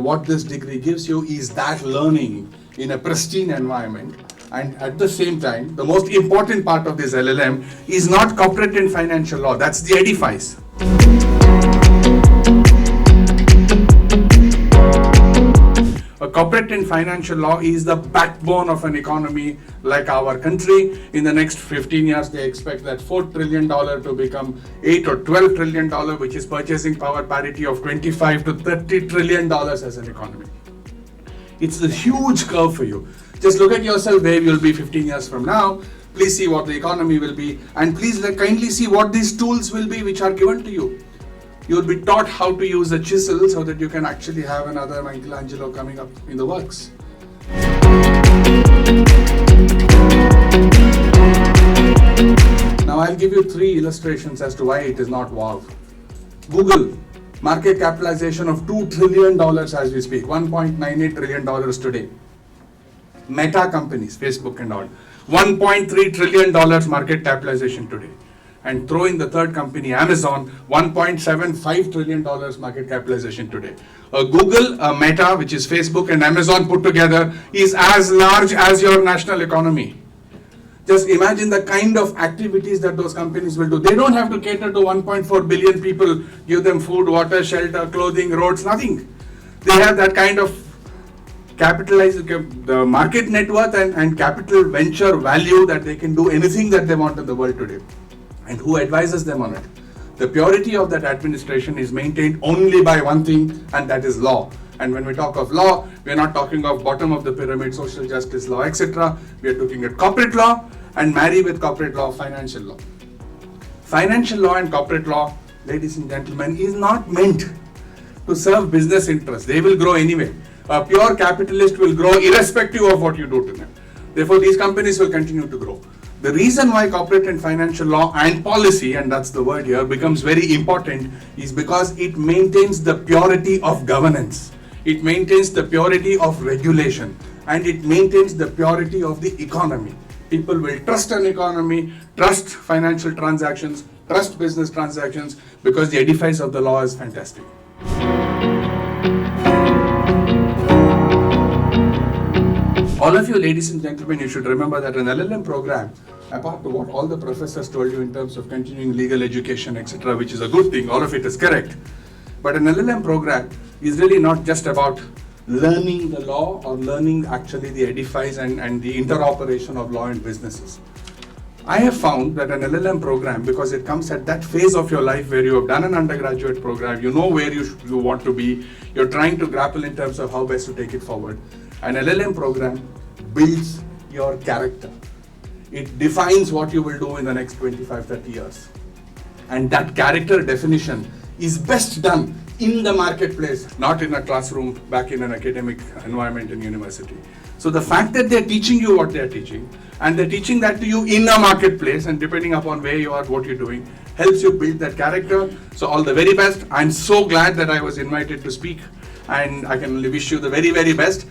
what this degree gives you is that learning in a pristine environment. And at the same time, the most important part of this LLM is not corporate and financial law. That's the edifice. A corporate and financial law is the backbone of an economy like our country. In the next 15 years, they expect that $4 trillion to become $8 or $12 trillion, which is purchasing power parity of $25 to $30 trillion as an economy. It's a huge curve for you. Just look at yourself where you'll be 15 years from now. Please see what the economy will be, and please kindly see what these tools will be which are given to you. You'll be taught how to use a chisel so that you can actually have another Michelangelo coming up in the works. Now I'll give you 3 illustrations as to why it is not wow. Google, market capitalization of $2 trillion as we speak, $1.98 trillion today. Meta companies, Facebook and all, $1.3 trillion market capitalization today. And throw in the third company, Amazon, $1.75 trillion market capitalization today. Google, Meta, which is Facebook and Amazon put together, is as large as your national economy. Just imagine the kind of activities that those companies will do. They don't have to cater to 1.4 billion people, give them food, water, shelter, clothing, roads, nothing. They have that kind of capitalize the market net worth and capital venture value that they can do anything that they want in the world today. And who advises them on it? The purity of that administration is maintained only by one thing, and that is law. And when we talk of law, we are not talking of bottom of the pyramid, social justice law, etc. We are looking at corporate law, and marry with corporate law, financial law. Financial law and corporate law, ladies and gentlemen, is not meant to serve business interests. They will grow anyway. A pure capitalist will grow irrespective of what you do to them. Therefore, these companies will continue to grow. The reason why corporate and financial law and policy, and that's the word here, becomes very important is because it maintains the purity of governance. It maintains the purity of regulation, and it maintains the purity of the economy. People will trust an economy, trust financial transactions, trust business transactions, because the edifice of the law is fantastic. All of you, ladies and gentlemen, you should remember that an LL.M program, apart from what all the professors told you in terms of continuing legal education, etc., which is a good thing, all of it is correct. But an LL.M program is really not just about learning the law or learning actually the edifice and the interoperation of law and businesses. I have found that an LL.M program, because it comes at that phase of your life where you have done an undergraduate program, you know where you want to be, you're trying to grapple in terms of how best to take it forward. An LL.M program builds your character. It defines what you will do in the next 25-30 years. And that character definition is best done in the marketplace, not in a classroom back in an academic environment in university. So the fact that they're teaching you what they're teaching, and they're teaching that to you in a marketplace, and depending upon where you are, what you're doing, helps you build that character. So all the very best. I'm so glad that I was invited to speak, and I can only wish you the very, very best.